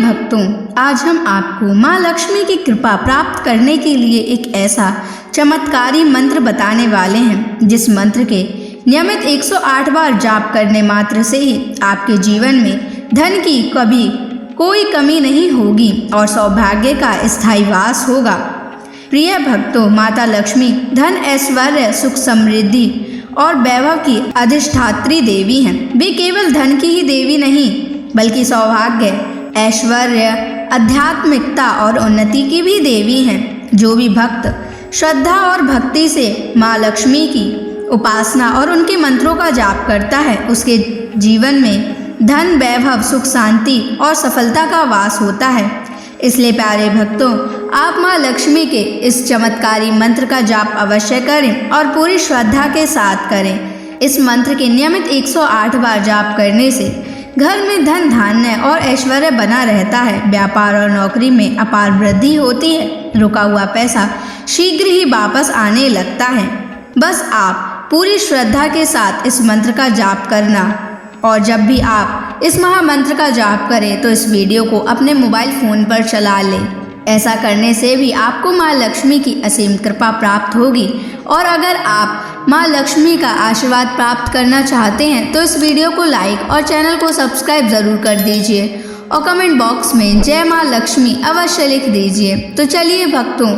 भक्तों, आज हम आपको माँ लक्ष्मी की कृपा प्राप्त करने के लिए एक ऐसा चमत्कारी मंत्र बताने वाले हैं जिस मंत्र के नियमित 108 बार जाप करने मात्र से ही आपके जीवन में धन की कभी कोई कमी नहीं होगी और सौभाग्य का स्थायी वास होगा। प्रिय भक्तों, माता लक्ष्मी धन, ऐश्वर्य, सुख, समृद्धि और वैभव की अधिष्ठात्री देवी हैं। वे केवल धन की ही देवी नहीं बल्कि सौभाग्य, ऐश्वर्य, आध्यात्मिकता और उन्नति की भी देवी हैं। जो भी भक्त श्रद्धा और भक्ति से माँ लक्ष्मी की उपासना और उनके मंत्रों का जाप करता है, उसके जीवन में धन, वैभव, सुख, शांति और सफलता का वास होता है। इसलिए प्यारे भक्तों, आप माँ लक्ष्मी के इस चमत्कारी मंत्र का जाप अवश्य करें और पूरी श्रद्धा के साथ करें। इस मंत्र के नियमित 108 बार जाप करने से घर में धन, धान्य और ऐश्वर्य बना रहता है। व्यापार और नौकरी में अपार वृद्धि होती है। रुका हुआ पैसा शीघ्र ही वापस आने लगता है। बस आप पूरी श्रद्धा के साथ इस मंत्र का जाप करना, और जब भी आप इस महामंत्र का जाप करें तो इस वीडियो को अपने मोबाइल फ़ोन पर चला लें। ऐसा करने से भी आपको माँ लक्ष्मी की असीम कृपा प्राप्त होगी। और अगर आप माँ लक्ष्मी का आशीर्वाद प्राप्त करना चाहते हैं तो इस वीडियो को लाइक और चैनल को सब्सक्राइब ज़रूर कर दीजिए और कमेंट बॉक्स में जय माँ लक्ष्मी अवश्य लिख दीजिए। तो चलिए भक्तों,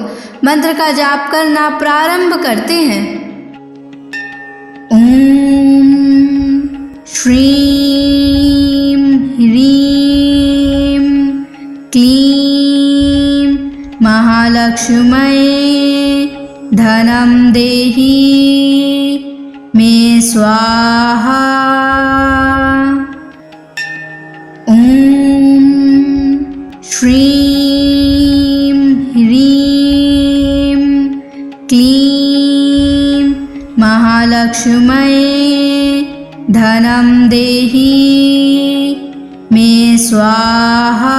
मंत्र का जाप करना प्रारंभ करते हैं। ओम श्रीं ह्रीं क्लीं महालक्ष्म्यै धनं देहि मे स्वाहा। ओम श्रीं ह्रीं क्लीं महालक्ष्म्यै धनं देहि मे स्वाहा।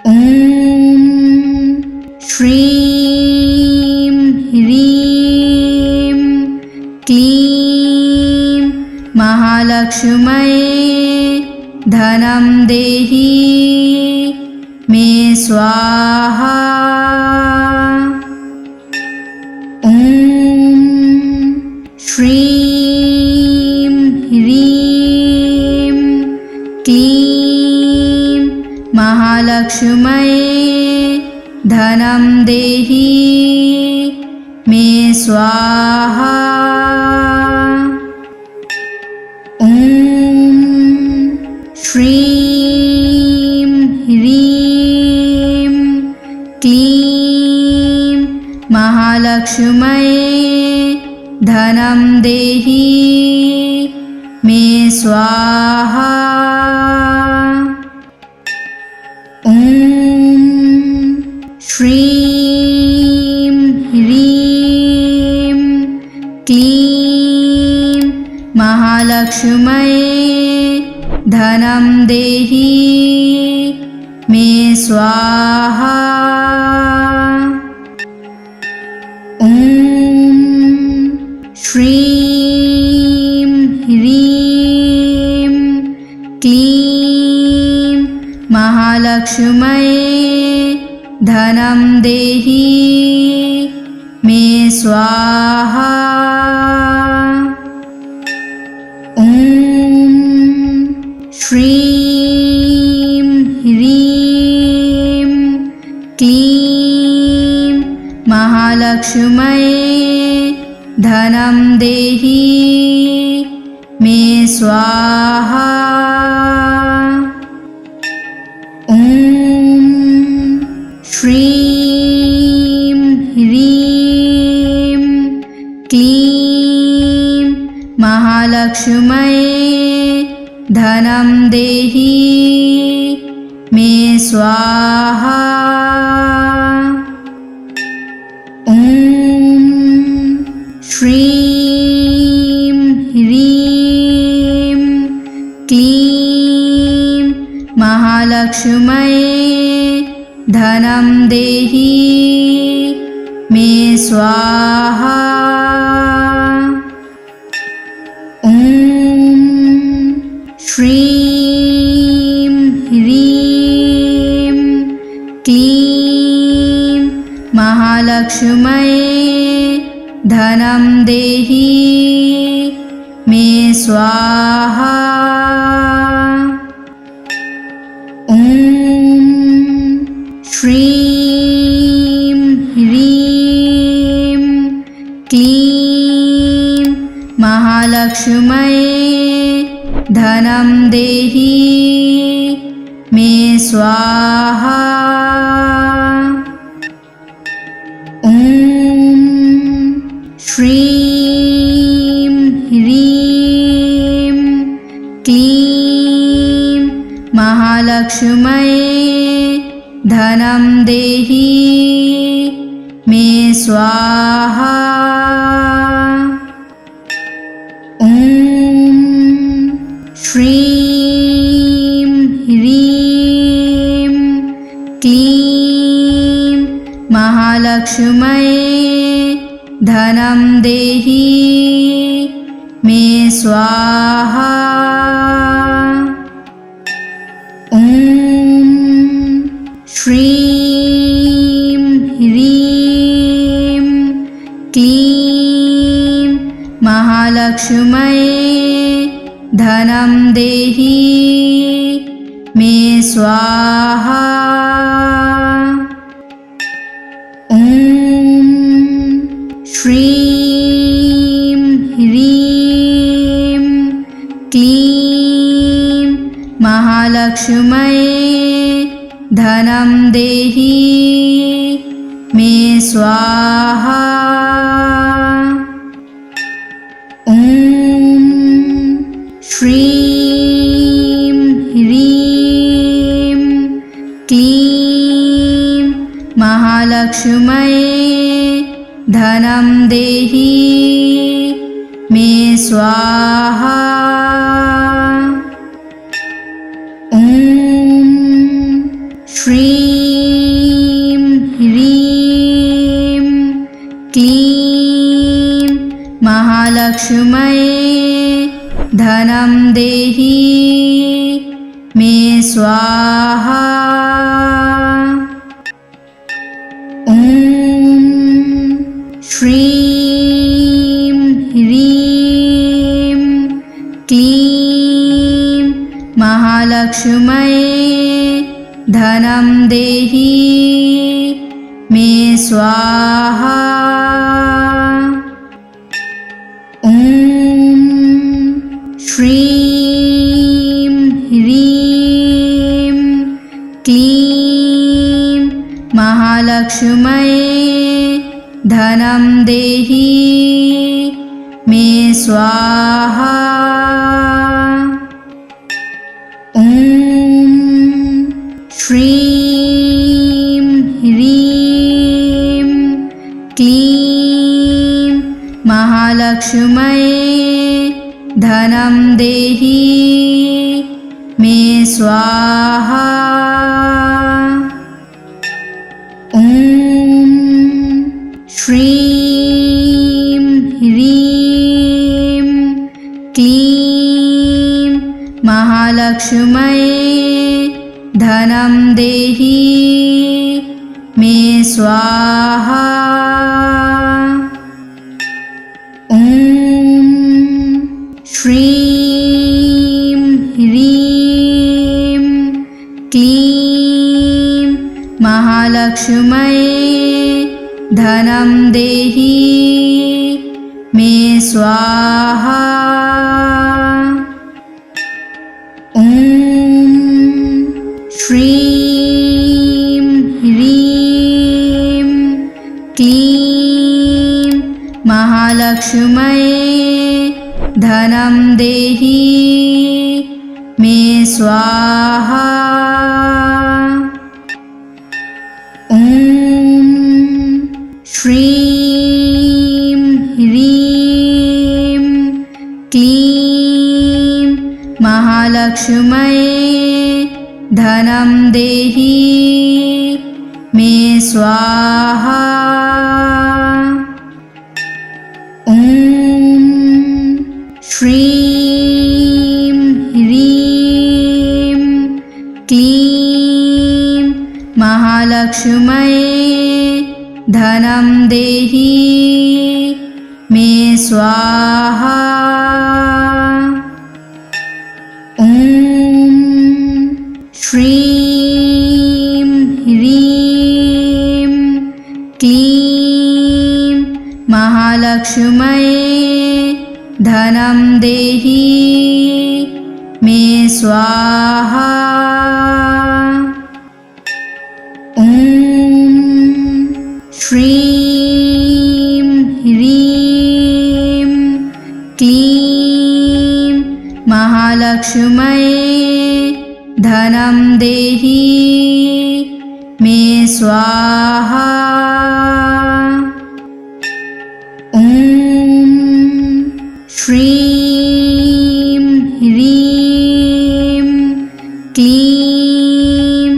ओम श्रीं ह्रीं क्लीं महालक्ष्म्यै धनं देहि मे स्वाहा। ओम श्रीं ह्रीं क्लीं महालक्ष्म्यै धनं देहि मे स्वाहा। ओम श्रीं ह्रीं क्लीं महालक्ष्म्यै धनं देहि मे स्वाहा। ओम श्रीं ह्रीं क्लीं महालक्ष्म्यै धनं देहि मे स्वाहा। ओम श्रीं ह्रीं क्लीं महालक्ष्म्यै धनं देहि मे स्वाहा। ओम श्रीं ह्रीं क्लीं महालक्ष्म्यै धनं देहि मे स्वाहा। ओम श्रीं ह्रीं क्लीं महालक्ष्म्यै धनं देहि मे स्वाहा। ओम श्रीं ह्रीं क्लीं महालक्ष्म्यै धनं देहि मे स्वाहा। ओम श्रीं महालक्ष्म्यै धनं देहि मे स्वाहा। ॐ श्रीं ह्रीं क्लीं महालक्ष्म्यै धनं देहि मे स्वाहा। ॐ श्रीं ह्रीं क्लीं महालक्ष्म्यै धनं देहि मे स्वाहा। ॐ श्रीं ह्रीं क्लीं महालक्ष्म्यै धनं देहि मे स्वाहा। ॐ श्रीं ह्रीं क्लीं महालक्ष्म्यै धनं देहि मे स्वाहा। ॐ श्रीं ह्रीं क्लीं महालक्ष्म्यै धनं देहि मे स्वाहा। ॐ श्रीं ह्रीं क्लीं महालक्ष्म्यै धनं देहि मे स्वाहा। ॐ श्रीं ह्रीं क्लीं महालक्ष्म्यै धनं देहि मे स्वाहा। ॐ श्रीं ह्रीं क्लीं महालक्ष्म्यै धनं देहि मे स्वाहा। ॐ श्रीं ह्रीं क्लीं महालक्ष्म्यै धनं देहि मे स्वाहा। ॐ श्रीं ह्रीं क्लीं महालक्ष्म्यै धनं देहि मे स्वाहा। ॐ श्रीं ह्रीं क्लीं महालक्ष्म्यै धनं देहि मे स्वाहा। ॐ श्रीं ह्रीं क्लीं महालक्ष्म्यै धनं देहि मे स्वाहा। ॐ श्रीं ह्रीं क्लीं महालक्ष्म्यै धनं देहि मे स्वाहा। ॐ श्रीं ह्रीं क्लीं महालक्ष्म्यै धनं देहि मे स्वाहा। ॐ श्रीं ह्रीं क्लीं महालक्ष्म्यै धनं देहि मे स्वाहा। ॐ श्रीं ह्रीं क्लीं महालक्ष्म्यै धनं देहि मे स्वाहा। ॐ श्रीं ह्रीं क्लीं महालक्ष्म्यै धनं देहि मे स्वाहा। ॐ श्रीं ह्रीं क्लीं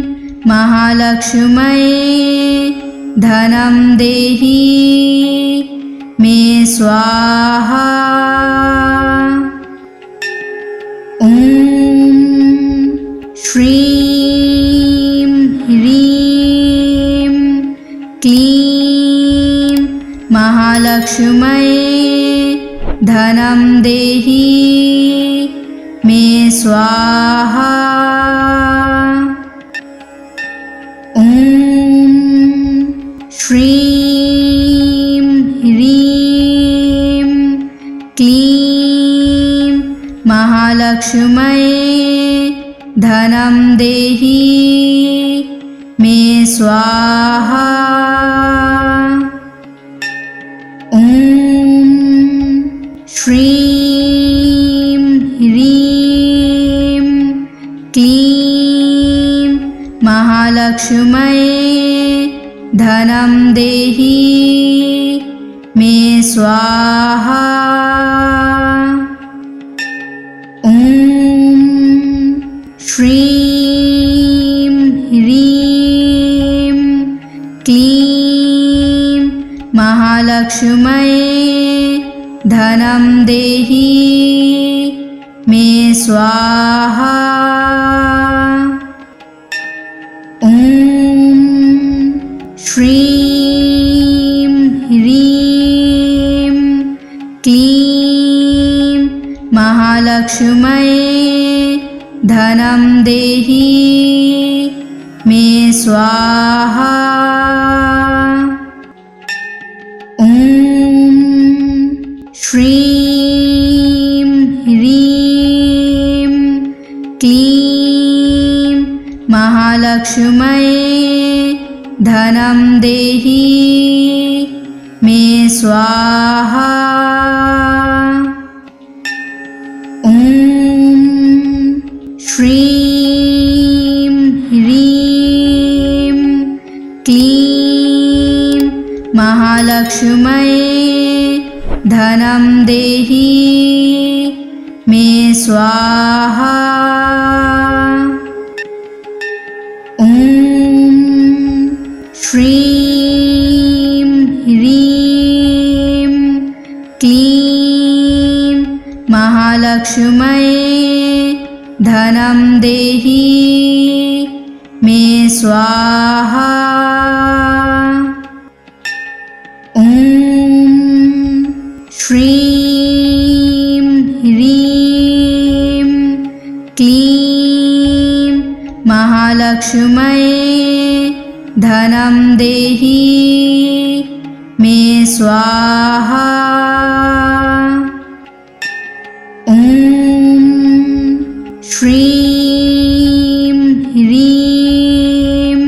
महालक्ष्म्यै धनं देहि मे स्वाहा। ॐ श्रीं ह्रीं क्लीं महालक्ष्म्यै धनं देहि मे स्वाहा। ॐ श्रीं ह्रीं क्लीं महालक्ष्म्यै धनं देहि मे स्वाहा। ॐ श्रीं ह्रीं क्लीं महालक्ष्म्यै धनं देहि मे स्वाहा। ॐ श्रीं ह्रीं क्लीं महालक्ष्म्यै धनं देहि मे स्वाहा। ॐ श्रीं ह्रीं क्लीं महालक्ष्म्यै धनं देहि मे स्वाहा। ॐ श्रीं ह्रीं क्लीं महालक्ष्म्यै धनं देहि मे स्वाहा। ॐ श्रीं ह्रीं क्लीं महालक्ष्म्यै धनं देहि मे स्वाहा। ॐ श्रीं ह्रीं क्लीं महालक्ष्म्यै धनं देहि मे स्वाहा। ॐ श्रीं ह्रीं क्लीं महालक्ष्म्यै धनं देहि मे स्वाहा। ॐ श्रीं ह्रीं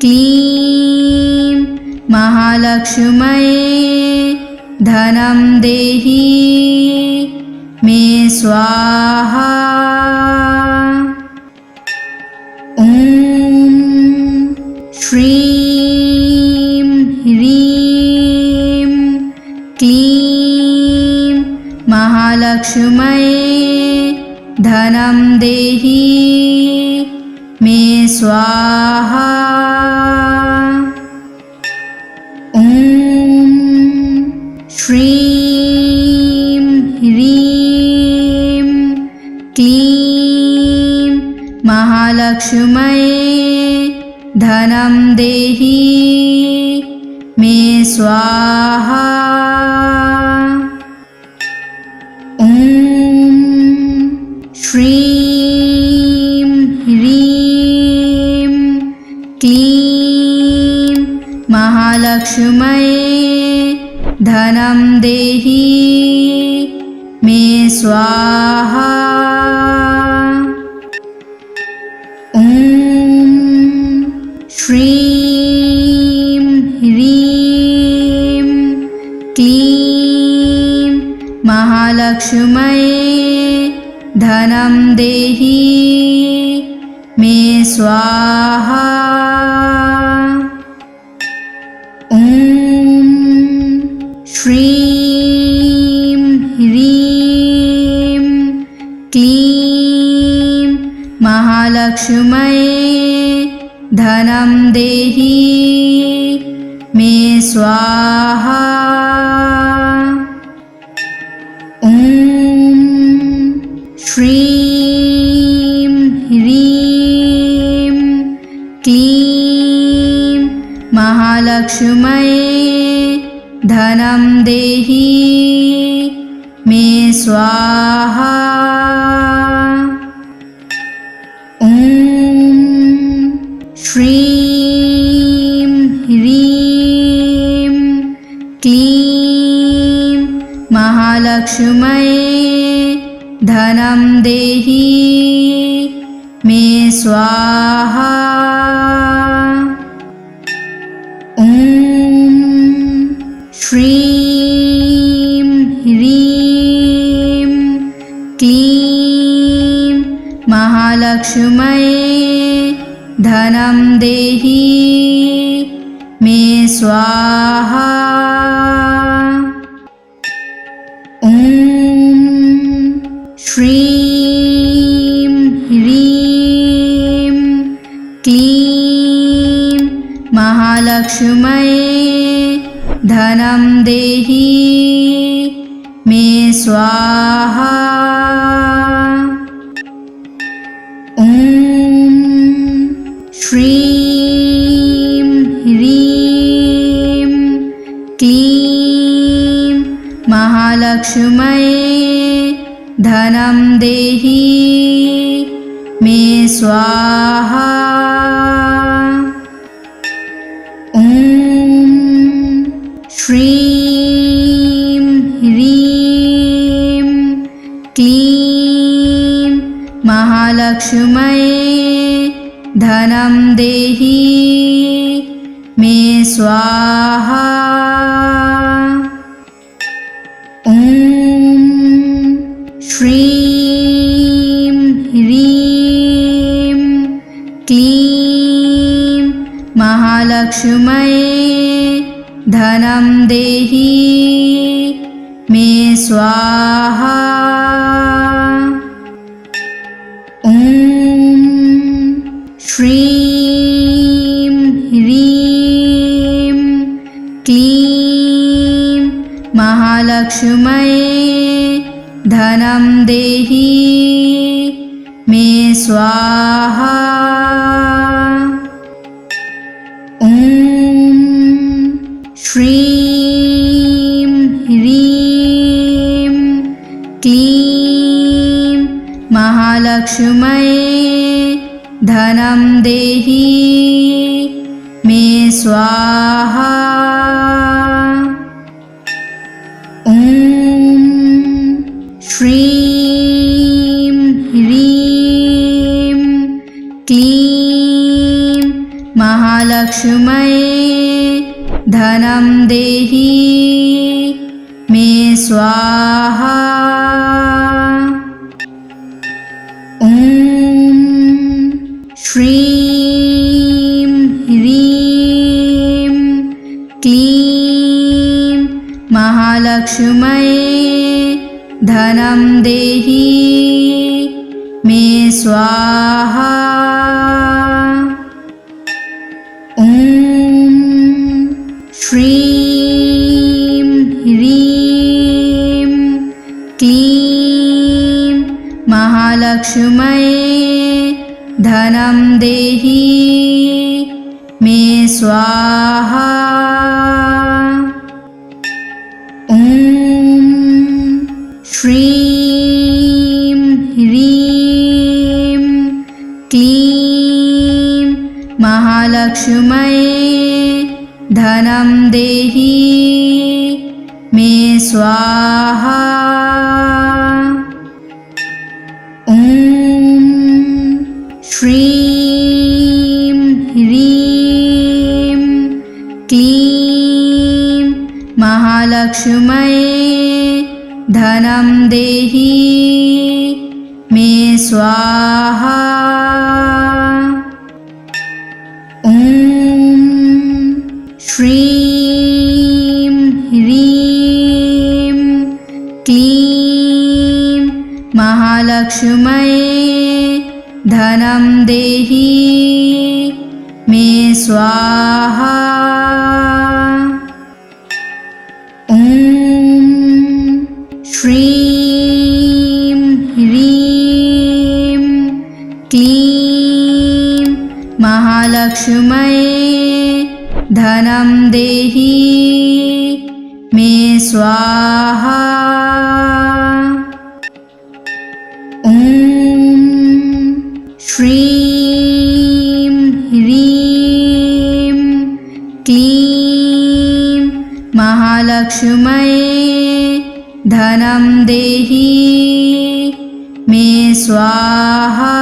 क्लीं महालक्ष्म्यै धनं देहि मे स्वाहा। ॐ श्रीं ह्रीं क्लीं महालक्ष्म्यै धनं देहि मे स्वाहा। ॐ श्रीं ह्रीं क्लीं महालक्ष्म्यै धनं देहि मे स्वाहा। ॐ श्रीं ह्रीं क्लीं महालक्ष्म्यै धनं देहि मे स्वाहा। ॐ श्रीं ह्रीं क्लीं महालक्ष्म्यै धनं देहि मे स्वाहा। ॐ श्रीं ह्रीं क्लीं महालक्ष्म्यै धनं देहि मे स्वाहा। ॐ श्रीं ह्रीं क्लीं महालक्ष्म्यै धनं देहि मे स्वाहा। ॐ श्रीं ह्रीं क्लीं महालक्ष्म्यै धनं देहि मे स्वाहा। ॐ श्रीं ह्रीं क्लीं महालक्ष्म्यै धनं देहि मे स्वाहा। ॐ श्रीं ह्रीं क्लीं महालक्ष्म्यै धनं देहि मे स्वाहा। ॐ श्रीं ह्रीं क्लीं महालक्ष्म्यै धनं देहि मे स्वाहा। ॐ श्रीं ह्रीं क्लीं महालक्ष्म्यै धनं देहि मे स्वाहा। ॐ श्रीं ह्रीं क्लीं महालक्ष्म्यै धनं देहि मे स्वाहा। ॐ श्रीं ह्रीं क्लीं महालक्ष्म्यै धनं देहि मे स्वाहा। ॐ श्रीं ह्रीं क्लीं महालक्ष्म्यै धनं देहि मे स्वाहा। ॐ श्रीं ह्रीं क्लीं महालक्ष्म्यै धनं देहि मे स्वाहा। ॐ श्रीं ह्रीं क्लीं महालक्ष्म्यै धनं देहि मे स्वाहा। ॐ श्रीं ह्रीं क्लीं महालक्ष्म्यै धनं देहि मे स्वाहा। श्रीं ह्रीं क्लीं महालक्ष्म्यै धनं देहि मे स्वाहा। ॐ श्रीं ह्रीं क्लीं महालक्ष्म्यै धनं देहि मे स्वाहा। ॐ श्रीं ह्रीं क्लीं महालक्ष्म्यै धनं देहि मे स्वाहा। ॐ श्रीं ह्रीं क्लीं महालक्ष्म्यै धनं देहि मे स्वाहा। ॐ श्रीं ह्रीं क्लीं महालक्ष्म्यै धनं देहि मे स्वाहा।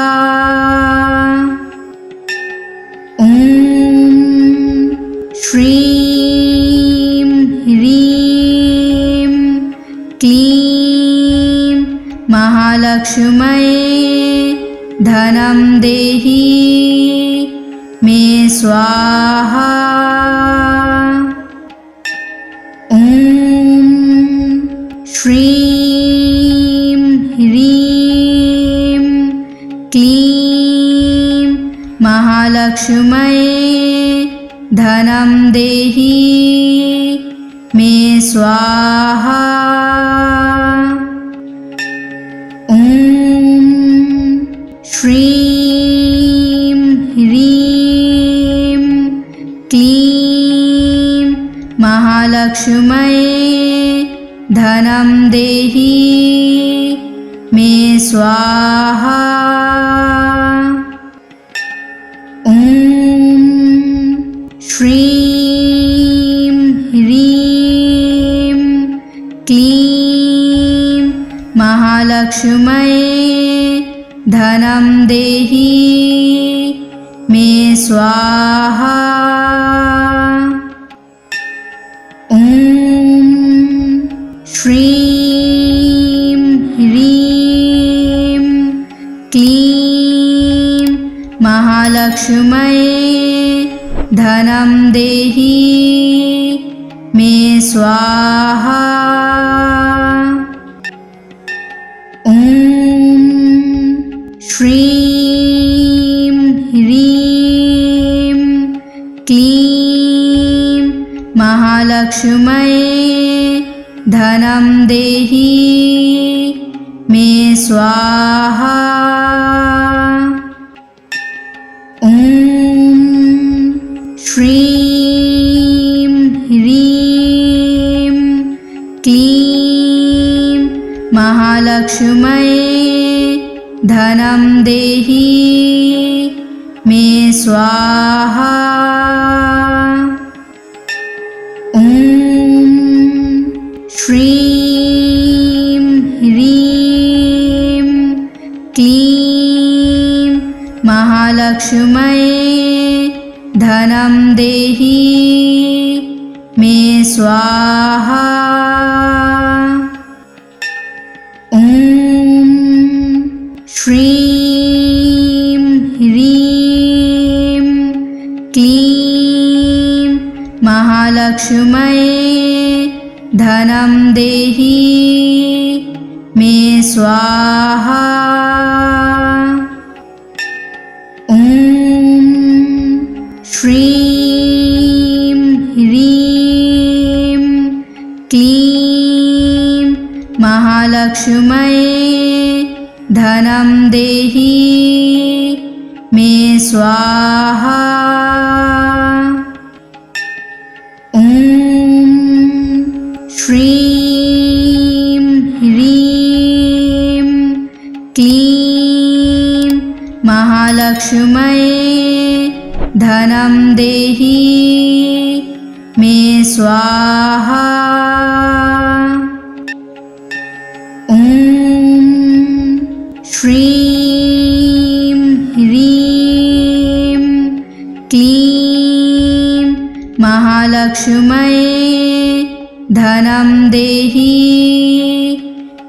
ॐ श्रीं ह्रीं क्लीं महालक्ष्म्यै धनं देहि मे स्वाहा। ॐ श्रीं ह्रीं क्लीं महालक्ष्म्यै धनं देहि मे स्वाहा। ॐ श्रीं ह्रीं क्लीं महालक्ष्म्यै धनं देहि मे स्वाहा। ॐ श्रीं ह्रीं क्लीं महालक्ष्म्यै धनं देहि मे स्वाहा। ॐ श्रीं ह्रीं क्लीं महालक्ष्म्यै धनं देहि मे स्वाहा। ॐ श्रीं ह्रीं क्लीं महालक्ष्म्यै धनं देहि मे स्वाहा। ॐ श्रीं ह्रीं क्लीं महालक्ष्म्यै धनं देहि मे स्वाहा। ॐ श्रीं ह्रीं क्लीं महालक्ष्म्यै धनं देहि मे स्वाहा। ॐ श्रीं ह्रीं क्लीं महालक्ष्म्यै धनं देहि मे स्वाहा। ॐ श्रीं ह्रीं क्लीं महालक्ष्म्यै धनं देहि मे स्वाहा। ॐ श्रीं ह्रीं महालक्ष्म्यै धनं देहि मे स्वाहा। ॐ श्रीं ह्रीं क्लीं महालक्ष्म्यै धनं देहि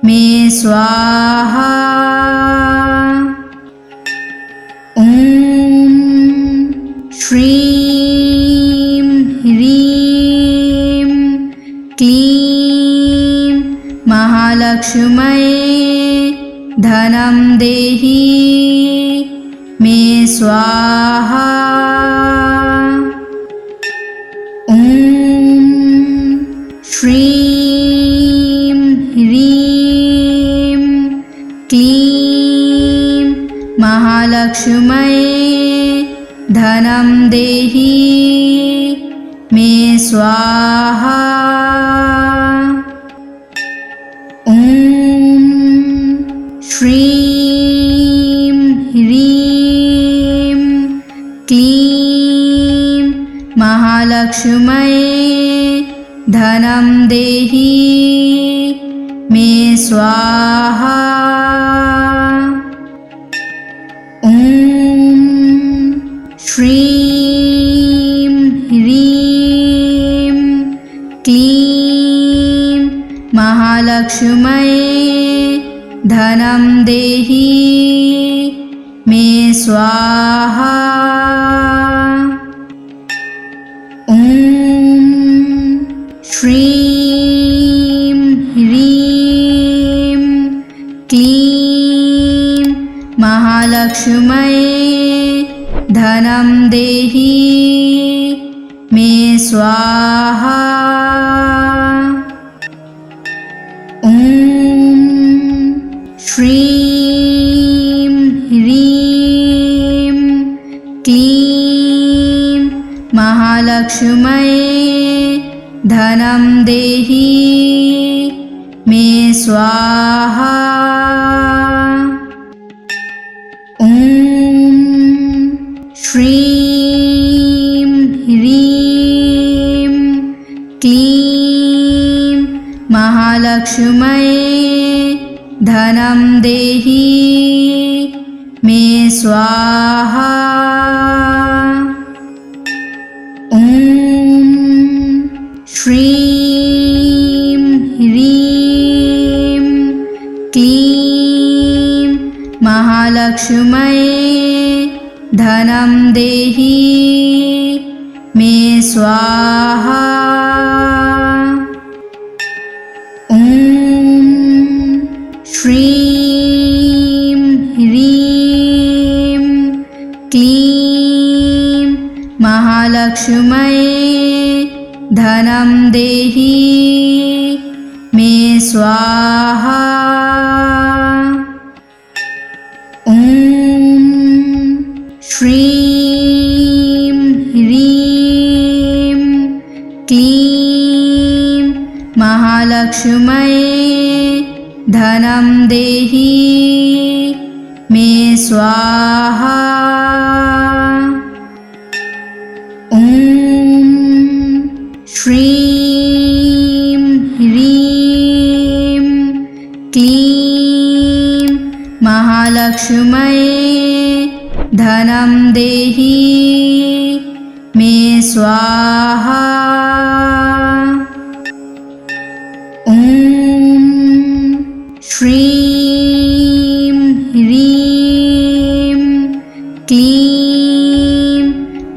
मे स्वाहा। ॐ श्रीं ह्रीं क्लीं महालक्ष्म्यै धनं देहि मे स्वाहा। ॐ श्रीं ह्रीं क्लीं महालक्ष्म्यै धनं देहि मे स्वाहा। ॐ श्रीं ह्रीं क्लीं महालक्ष्म्यै धनं देहि मे स्वाहा। ॐ श्रीं ह्रीं क्लीं महालक्ष्म्यै धनं देहि मे स्वाहा। ॐ श्रीं ह्रीं क्लीं महालक्ष्म्यै धनं देहि मे स्वाहा। ॐ श्रीं ह्रीं क्लीं महालक्ष्म्यै धनं देहि मे स्वाहा। ॐ श्रीं ह्रीं क्लीं महालक्ष्म्यै धनं देहि मे स्वाहा। ॐ श्रीं ह्रीं क्लीं महालक्ष्म्यै धनं देहि मे स्वाहा। ॐ श्रीं ह्रीं क्लीं महालक्ष्म्यै धनं देहि मे स्वाहा। ॐ श्रीं ह्रीं क्लीं महालक्ष्म्यै धनं देहि मे स्वाहा। ॐ श्रीं ह्रीं क्लीं महालक्ष्म्यै धनं देहि मे स्वाहा। ॐ श्रीं ह्रीं क्लीं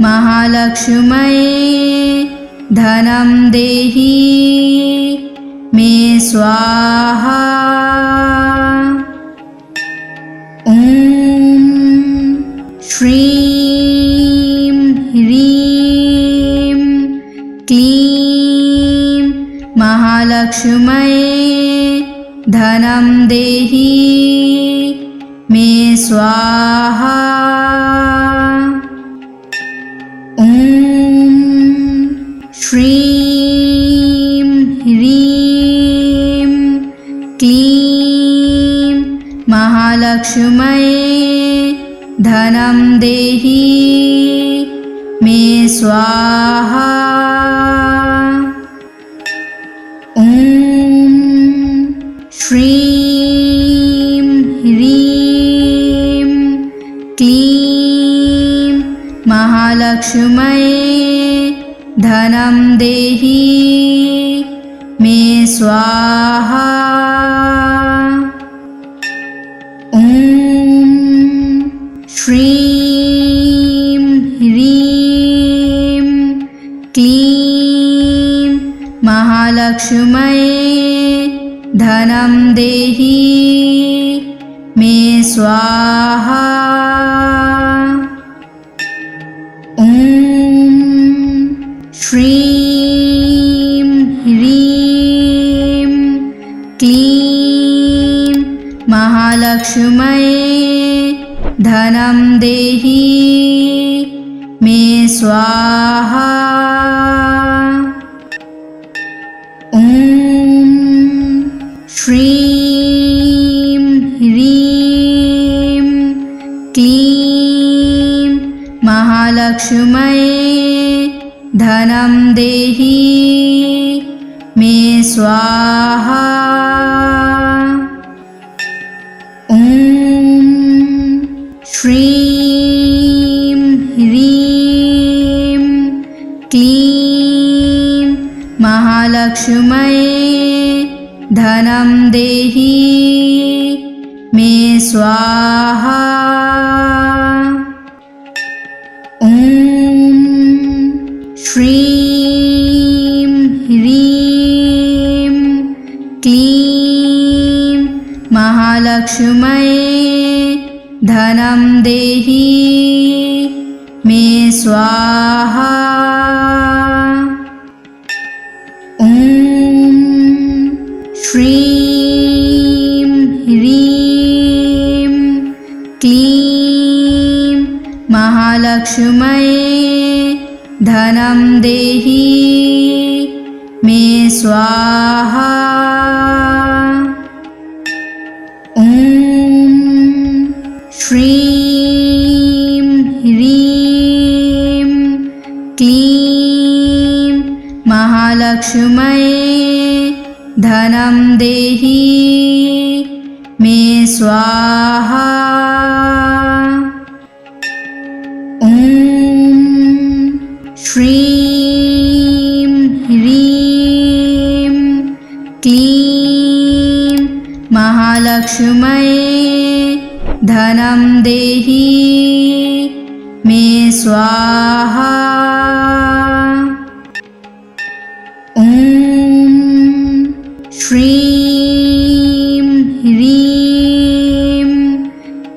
महालक्ष्म्यै धनं देहि मे स्वाहा। ॐ श्रीं ह्रीं क्लीं महालक्ष्म्यै धनं देहि मे स्वाहा। ॐ श्रीं ह्रीं क्लीं महालक्ष्म्यै धनं देहि मे स्वाहा। ॐ श्रीं ह्रीं क्लीं महालक्ष्म्यै धनं देहि मे स्वाहा। ॐ श्रीं ह्रीं क्लीं महालक्ष्म्यै धनं देहि मे स्वाहा। ॐ श्रीं ह्रीं क्लीं महालक्ष्म्यै धनं देहि मे स्वाहा। ॐ श्रीं ह्रीं क्लीं महालक्ष्म्यै धनं देहि मे स्वाहा। ॐ श्रीं ह्रीं क्लीं महालक्ष्म्यै धनं देहि मे स्वाहा। ॐ श्रीं ह्रीं क्लीं महालक्ष्म्यै धनं देहि मे स्वाहा। ॐ श्रीं ह्रीं क्लीं महालक्ष्म्यै धनं देहि मे स्वाहा। ॐ श्रीं ह्रीं क्लीं महालक्ष्म्यै धनं देहि मे स्वाहा। ॐ श्रीं ह्रीं क्लीं महालक्ष्म्यै धनं देहि मे स्वाहा। ॐ श्रीं ह्रीं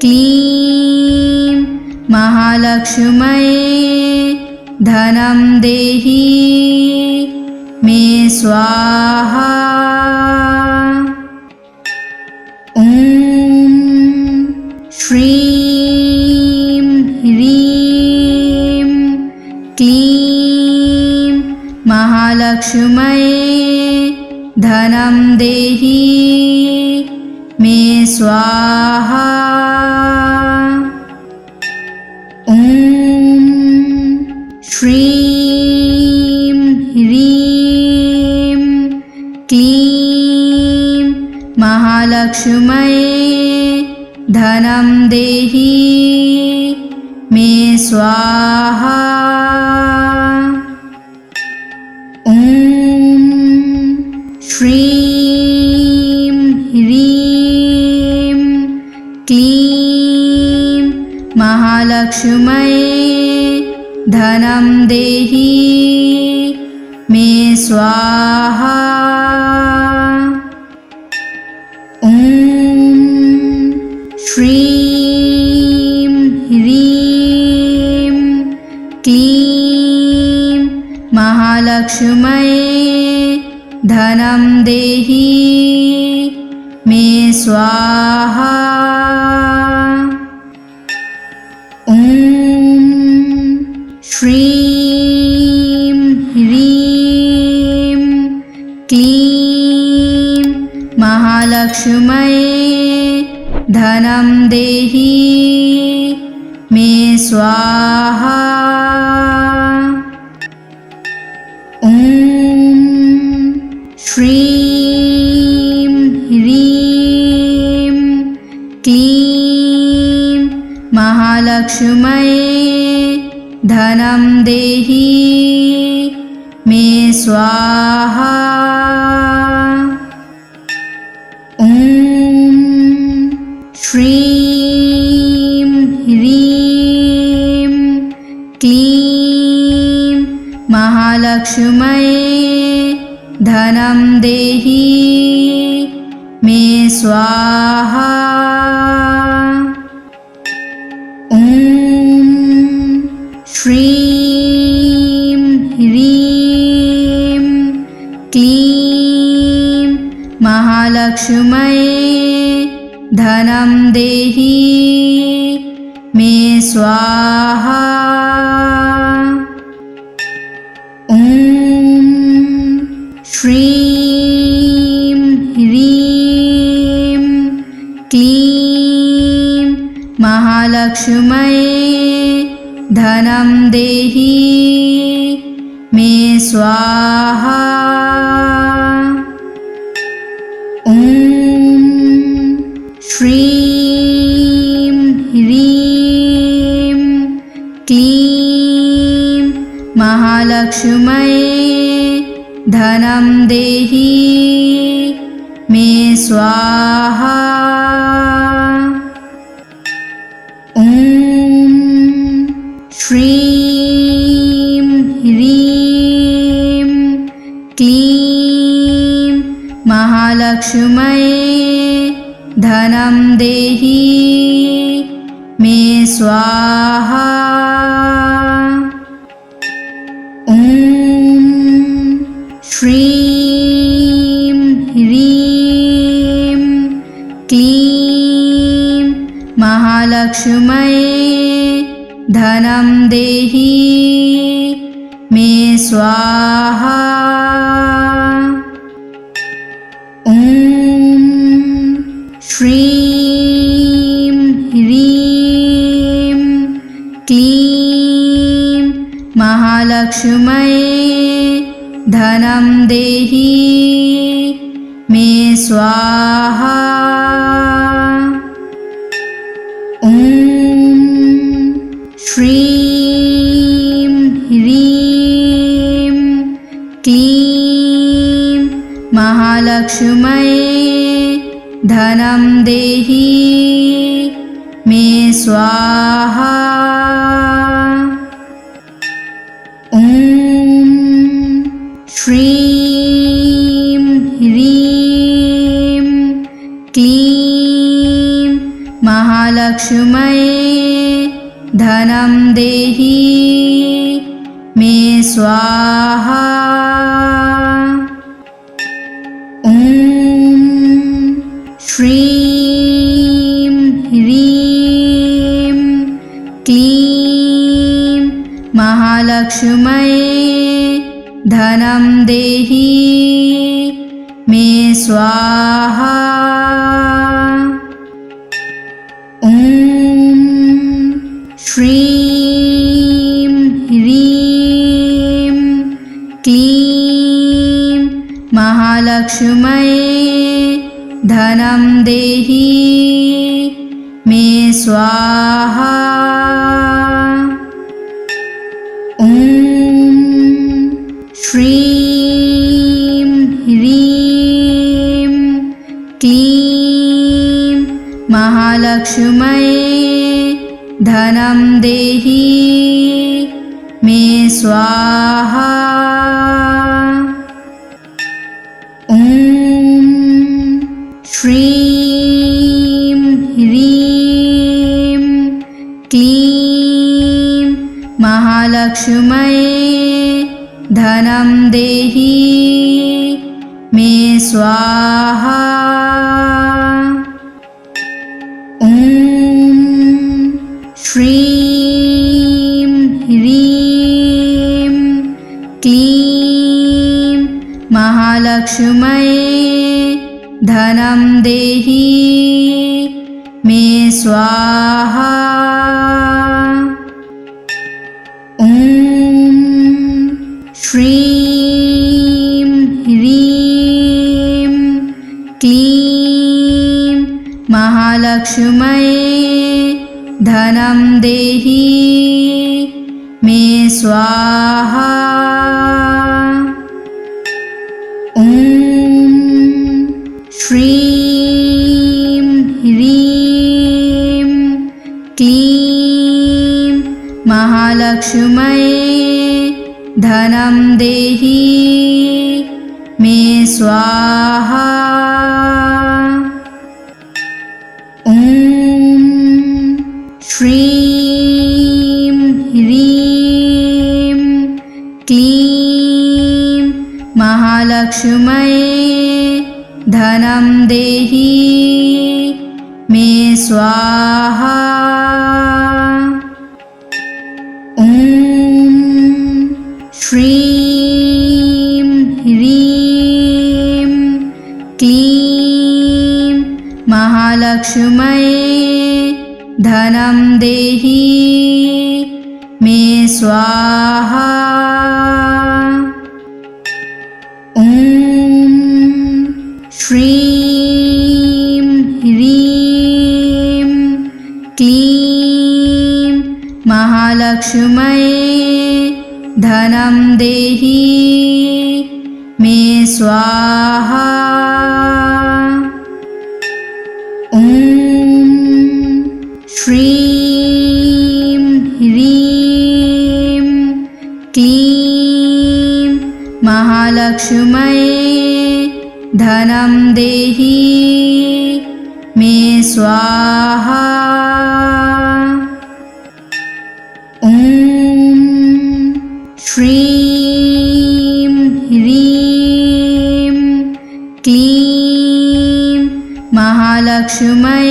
क्लीं महालक्ष्म्यै धनं देहि मे स्वाहा। ॐ श्रीं ह्रीं क्लीं महालक्ष्म्यै धनं देहि मे स्वाहा। ॐ श्रीं ह्रीं क्लीं महालक्ष्म्यै धनं देहि मे स्वाहा। ॐ श्रीं ह्रीं क्लीं महालक्ष्म्यै धनं देहि मे स्वाहा। ॐ श्रीं ह्रीं क्लीं महालक्ष्म्यै धनं देहि मे स्वाहा। ॐ श्रीं ह्रीं क्लीं महालक्ष्म्यै धनं देहि स्वाहा। ॐ श्रीं ह्रीं क्लीं महालक्ष्म्यै धनं देहि मे स्वाहा। ॐ श्रीं ह्रीं क्लीं महालक्ष्म्यै धनं देहि मे स्वाहा। ॐ श्रीं ह्रीं क्लीं महालक्ष्म्यै धनं देहि मे स्वाहा। ॐ श्रीं ह्रीं क्लीं महालक्ष्म्यै धनं देहि मे स्वाहा। ॐ श्रीं ह्रीं क्लीं महालक्ष्म्यै धनं देहि मे स्वाहा। ॐ श्रीं ह्रीं क्लीं महालक्ष्म्यै धनं देहि मे स्वाहा। ॐ श्रीं ह्रीं क्लीं महालक्ष्म्यै धनं देहि मे स्वाहा। ॐ श्रीं ह्रीं क्लीं महालक्ष्म्यै धनं देहि मे स्वाहा। ॐ श्रीं ह्रीं क्लीं महालक्ष्म्यै धनं देहि मे स्वाहा। ॐ श्रीं ह्रीं क्लीं महालक्ष्म्यै धनं देहि मे स्वाहा। ॐ श्रीं ह्रीं क्लीं महालक्ष्म्यै धनं देहि मे स्वाहा। ॐ श्रीं ह्रीं क्लीं महालक्ष्म्यै धनं देहि मे स्वाहा। ॐ श्रीं ह्रीं क्लीं महालक्ष्म्यै धनं देहि मे स्वाहा। ॐ श्रीं ह्रीं क्लीं महालक्ष्म्यै धनं देहि मे स्वाहा। ॐ श्रीं ह्रीं क्लीं महालक्ष्म्यै धनं देहि मे स्वाहा। क्लीं महालक्ष्म्यै धनं देहि मे स्वाहा। ॐ श्रीं ह्रीं क्लीं महालक्ष्म्यै धनं देहि मे स्वाहा। ॐ श्रीं ह्रीं क्लीं महालक्ष्म्यै धनं देहि मे स्वाहा। ॐ श्रीं ह्रीं क्लीं महालक्ष्म्यै धनं देहि मे स्वाहा। ॐ श्रीं ह्रीं क्लीं महालक्ष्म्यै धनं देहि मे स्वाहा। ॐ श्रीं ह्रीं क्लीं महालक्ष्म्यै धनं देहि मे स्वाहा। ॐ श्रीं ह्रीं क्लीं महालक्ष्म्यै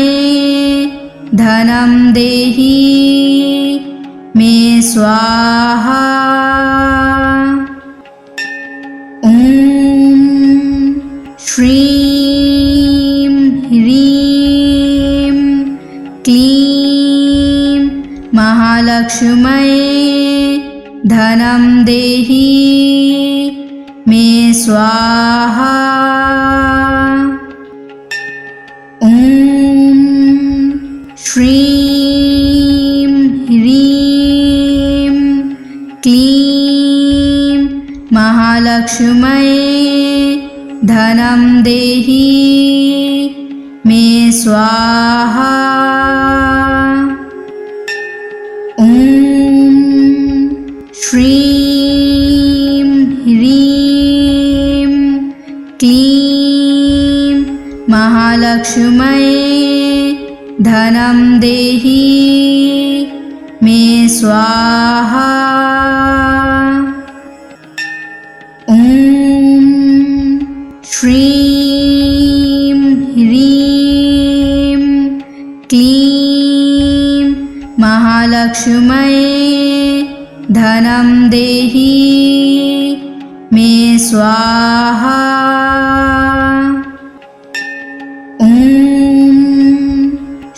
धनं देहि मे स्वाहा। ॐ श्रीं ह्रीं क्लीं महालक्ष्म्यै धनं देहि मे स्वाहा। ॐ श्रीं ह्रीं क्लीं महालक्ष्म्यै धनं देहि मे स्वाहा। ॐ श्रीं ह्रीं क्लीं महालक्ष्म्यै धनं देहि मे स्वाहा। ॐ श्रीं ह्रीं क्लीं महालक्ष्म्यै धनं देहि मे स्वाहा। ॐ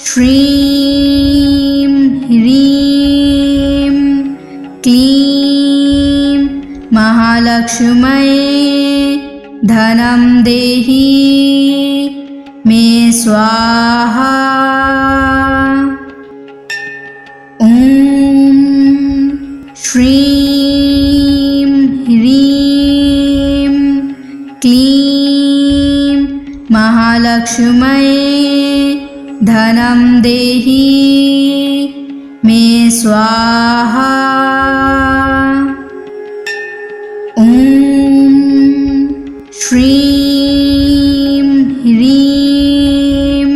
श्रीं ह्रीं क्लीं महालक्ष्म्यै धनं देहि मे स्वाहा। ॐ श्रीं ह्रीं क्लीं महालक्ष्म्यै धनं देहि मे स्वाहा। ॐ श्रीं ह्रीं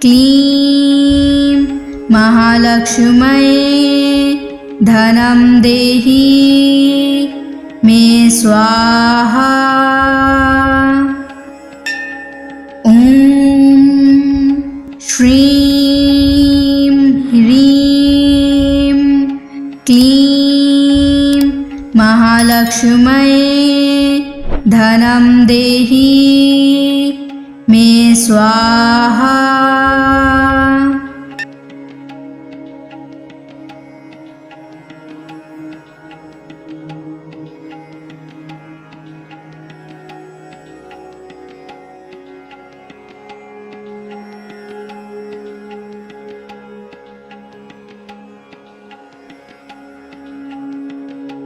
क्लीं महालक्ष्म्यै धनं देहि मे स्वाहा। ॐ श्रीं ह्रीं क्लीं महालक्ष्म्यै धनं देहि मे स्वाहा।